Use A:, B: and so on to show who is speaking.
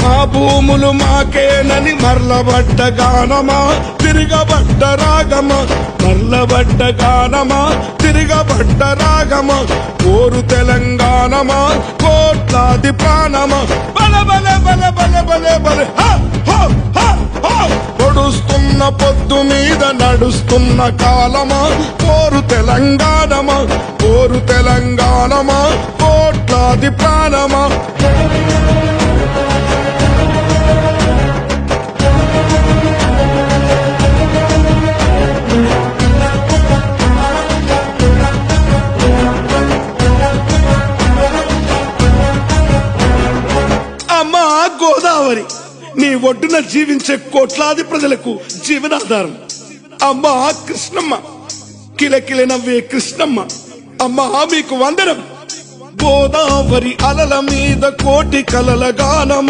A: మా భూములు మాకేనని మరలబడ్డ గానమా తిరగబడ్డ రాగమా, మరలబడ్డ గానమా తిరగబడ్డ రాగమా, కోరు తెలంగాణమా కోట్లాది ప్రాణమా, బల బల బల బల బల బల పొడుస్తున్న పొద్దు మీద నడుస్తున్న కాలమా, కోరు తెలంగాణమా కోరు తెలంగాణమా కోట్లాది ప్రాణమా. అమ్మా గోదావరి నీ ఒడ్డున జీవించే కోట్లాది ప్రజలకు జీవనాధారం. అమ్మా కృష్ణమ్మ కిలకిల నవ్వే కృష్ణమ్మ, అమ్మా మీకు వందనం. గోదావరి అలల మీద కోటి కలల గానమ,